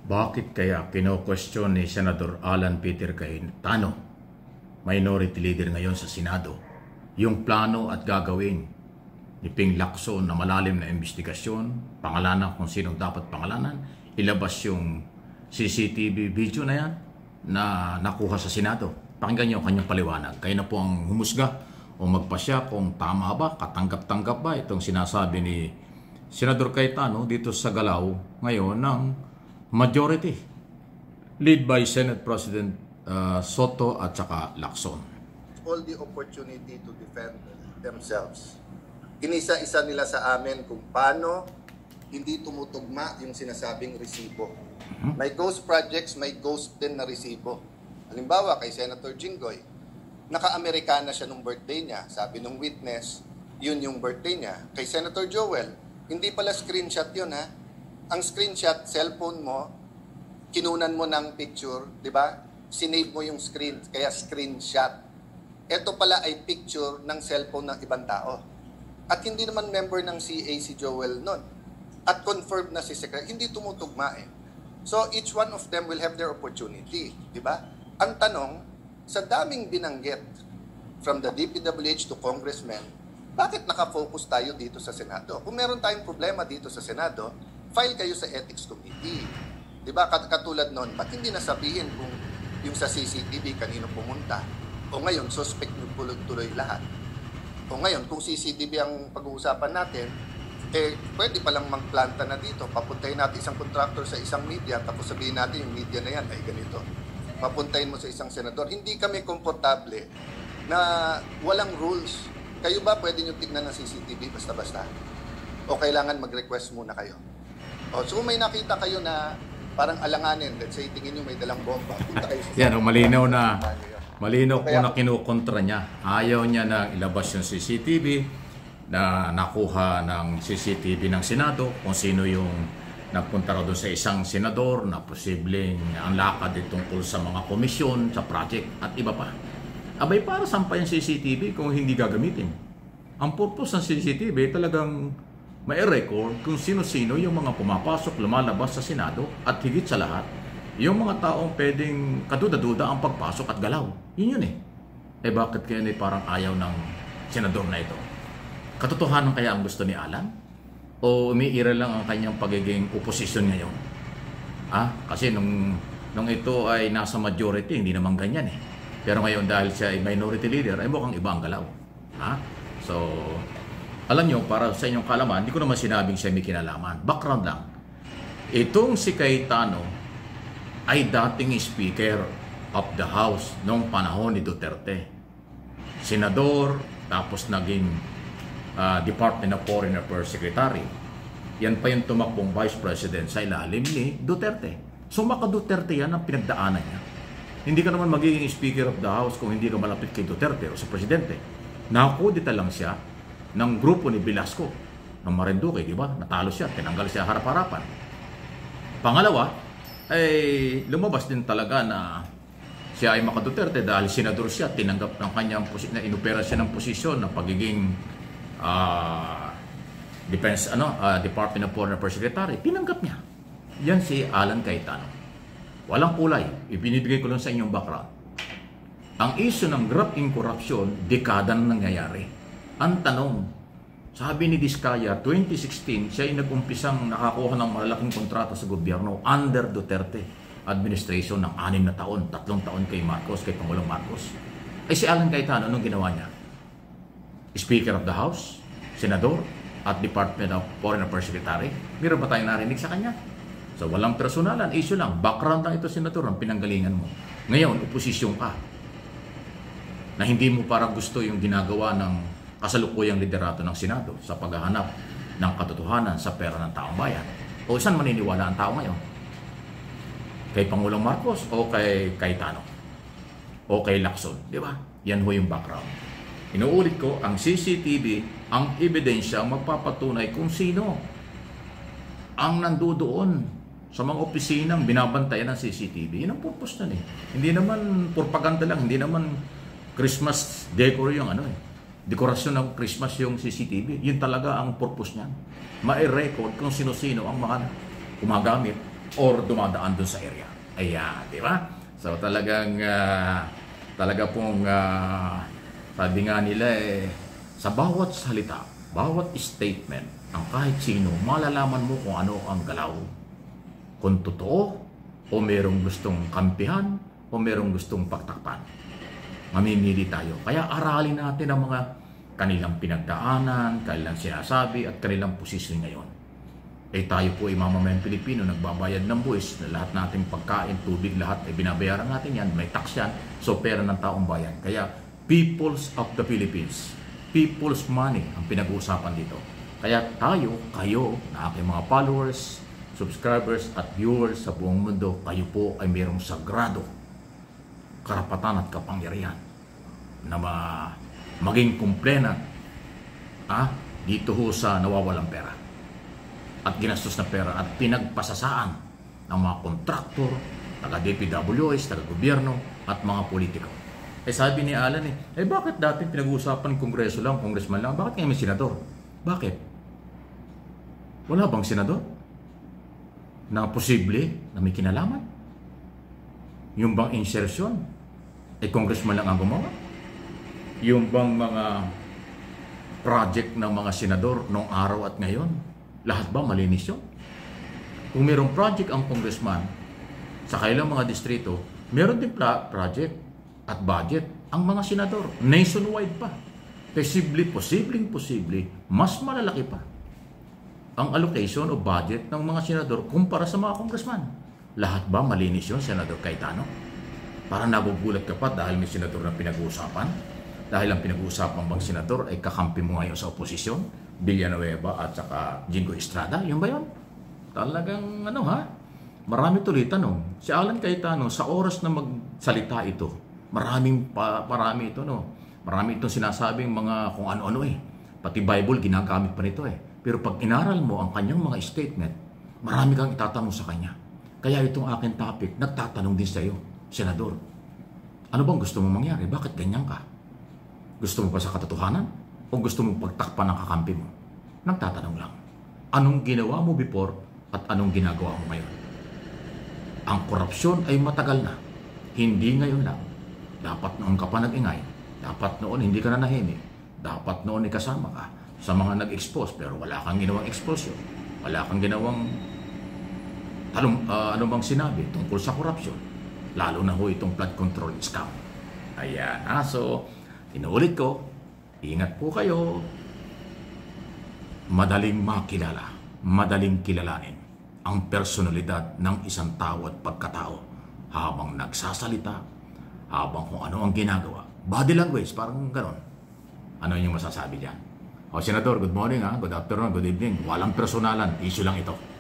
Bakit kaya kino-question ni Senador Alan Peter Cayetano, minority leader ngayon sa Senado, yung plano at gagawin ni Ping Lacson na malalim na investigasyon, pangalanan kung sino dapat pangalanan, ilabas yung CCTV video na yan na nakuha sa Senado. Pakinggan niyo ang kanyang paliwanag. Kayo na po ang humusga o magpasya kung tama ba, katanggap-tanggap ba itong sinasabi ni Senador Cayetano dito sa galaw ngayon ng majority lead by Senate President Soto at saka Lacson. All the opportunity to defend themselves. Inisa-isa nila sa amin kung paano hindi tumutugma yung sinasabing resibo. May ghost projects, may ghost din na resibo. Halimbawa kay Senator Jinggoy, naka-Amerikana siya nung birthday niya. Sabi nung witness, yun yung birthday niya. Kay Senator Joel, hindi pala screenshot yun ha. Ang screenshot, cellphone mo, kinunan mo ng picture, di ba? Sinave mo yung screen, kaya screenshot. Ito pala ay picture ng cellphone ng ibang tao. At hindi naman member ng CA si Joel nun. At confirmed na si Secretary, hindi tumutugma eh. So each one of them will have their opportunity, di ba? Ang tanong, sa daming binanggit from the DPWH to congressmen, bakit nakafocus tayo dito sa Senado? Kung meron tayong problema dito sa Senado, file kayo sa Ethics Committee. Di ba? Katulad nun, ba't hindi nasabihin kung yung sa CCTV kanino pumunta? O ngayon, suspect nyo tuloy lahat. O ngayon, kung CCTV ang pag-uusapan natin, pwede palang magplanta na dito. Papuntahin natin isang contractor sa isang media, tapos sabihin natin yung media na yan ay ganito. Papuntahin mo sa isang senador. Hindi kami komportable na walang rules. Kayo ba pwede nyo tignan ng CCTV basta-basta? O kailangan mag-request muna kayo? O, so may nakita kayo na parang alanganin, let's say tingin nyo may dalang bomba, punta kayo sa yan, malinaw po na kinukontra niya. Ayaw niya na ilabas yung CCTV na nakuha ng CCTV ng Senado kung sino yung nagpunta raw doon sa isang senador na posibleng ang lakad tungkol sa mga komisyon, sa project at iba pa. Abay, para saan pa yung CCTV kung hindi gagamitin? Ang purpose ng CCTV talagang may record kung sino-sino yung mga pumapasok, lumalabas sa Senado at higit sa lahat, yung mga taong pwedeng kaduda-duda ang pagpasok at galaw. Yun eh. Bakit kaya parang ayaw ng senador na ito? Katotohanan kaya ang gusto ni Alan? O umiira lang ang kanyang pagiging oposisyon ngayon? Kasi nung ito ay nasa majority, hindi naman ganyan eh. Pero ngayon dahil siya ay minority leader, ay mukhang iba ang galaw. So, alam nyo, para sa inyong kalaman, hindi ko naman sinabing siya may kinalaman. Background lang. Itong si Cayetano ay dating Speaker of the House noong panahon ni Duterte. Senador, tapos naging Department of Foreign Affairs Secretary. Yan pa yung tumakbong Vice President sa ilalim ni Duterte. So maka-Duterte yan ang pinagdaanan niya. Hindi ka naman magiging Speaker of the House kung hindi ka malapit kay Duterte o sa Presidente. Nakakudita lang siya ng grupo ni Velasco ng Marinduque, di ba? Natalo siya, tinanggal siya harap-harapan. Pangalawa, ay lumabas din talaga na siya ay maka-Duterte dahil senador siya, tinanggap ng kanyang na inopera siya ng posisyon ng pagiging Department of Foreign Affairs Secretary. Tinanggap niya. Yan si Alan Cayetano. Walang kulay. Ibinibigay ko lang sa inyong background. Ang issue ng graft in corruption, dekada na nangyayari. Ang tanong, sabi ni Diskaya, 2016, siya ay nag-umpisang nakakuha ng malalaking kontrata sa gobyerno under Duterte administration ng 6 na taon, 3 taon kay Marcos, kay Pangulong Marcos. Ay si Alan Cayetano, anong ginawa niya? Speaker of the House, Senador, at Department of Foreign Affairs Secretary. Meron ba tayong narinig sa kanya? So walang personalan, issue lang. Background lang ito, Senador, ang pinanggalingan mo. Ngayon, oposisyon ka. Na hindi mo parang gusto yung ginagawa ng kasalukuyang liderato ng Senado sa paghahanap ng katotohanan sa pera ng taong bayan. O saan maniniwala ang tao ngayon? Kay Pangulong Marcos o kay Cayetano? O kay Lacson? Di ba? Yan ho yung background. Inuulit ko, ang CCTV, ang ebidensya magpapatunay kung sino ang nandoon sa mga opisinang binabantayan ng CCTV. Yan ang purpose nun eh. Hindi naman propaganda lang, hindi naman Christmas decor yung dekorasyon ng Christmas yung CCTV. Yun talaga ang purpose niyan. Ma-record kung sino-sino ang mga gumagamit or dumadaan dun sa area. Ayan, di ba? So talagang talaga pong sabi nga nila sa bawat salita, bawat statement, ang kahit sino, malalaman mo kung ano ang galaw. Kung totoo, o merong gustong kampihan, o merong gustong pagtakpan. Mamimili tayo. Kaya aralin natin ang mga kanilang pinagdaanan, kanilang sinasabi, at kanilang posisyon ngayon. Tayo po ay mamamayang Pilipino, nagbabayad ng buwis, na lahat nating pagkain, tubig, lahat ay binabayaran natin yan, may tax yan, so pera ng taong bayan. Kaya, peoples of the Philippines, people's money ang pinag-uusapan dito. Kaya tayo, kayo, na aking mga followers, subscribers at viewers sa buong mundo, kayo po ay mayroong sagrado karapatan at kapangyarihan na maging kumplena dito ho sa nawawalang pera at ginastos na pera at pinagpasasaan ng mga kontraktor, taga-DPWs, taga-gobyerno at mga politiko. Sabi ni Alan bakit dati pinag-uusapan kongreso lang, congressman lang, bakit ngayon may senador? Bakit? Wala bang senador na posible na may kinalaman? Yung bang insertion congressman lang ang gumawa? Yung bang mga project ng mga senador noong araw at ngayon, lahat ba malinis yun? Kung mayroong project ang congressman sa kailang mga distrito, meron din project at budget ang mga senador, nationwide pa. Posible, mas malalaki pa ang allocation o budget ng mga senador kumpara sa mga congressman. Lahat ba malinis yun, Senador Cayetano? Para nagugulat ka pa dahil may senador na pinag-uusapan? Dahil ang pinag-uusapan bang senador ay kakampi mo ngayon sa oposisyon? Villanueva at saka Jingo Estrada? Yun ba yun? Talagang marami tuloy tanong. Si Alan Cayetano, sa oras na magsalita ito, marami ito, marami itong sinasabing mga kung ano-ano Pati Bible ginagamit pa nito Pero pag inaral mo ang kanyang mga statement, marami kang itatanong sa kanya. Kaya itong aking topic, nagtatanong din sa iyo, Senador, ano bang gusto mong mangyari? Bakit ganyan ka? Gusto mo pa sa katotohanan? O gusto mong pagtakpan ng kakampi mo? Nagtatanong lang. Anong ginawa mo before at anong ginagawa mo ngayon? Ang korupsyon ay matagal na. Hindi ngayon lang. Dapat noon ka pa nag-ingay. Dapat noon hindi ka na nahimik. Dapat noon kasama ka sa mga nag-expose pero wala kang ginawang exposure. Wala kang ginawang ano bang sinabi tungkol sa korupsyon. Lalo na ho itong flood control scam. Ayan. So, inuulit ko, ingat po kayo. Madaling makilala, madaling kilalanin ang personalidad ng isang tao at pagkatao habang nagsasalita, habang kung ano ang ginagawa. Body language, parang gano'n. Ano yung masasabi dyan? Senador, good morning, good afternoon, good evening. Walang personalan, issue lang ito.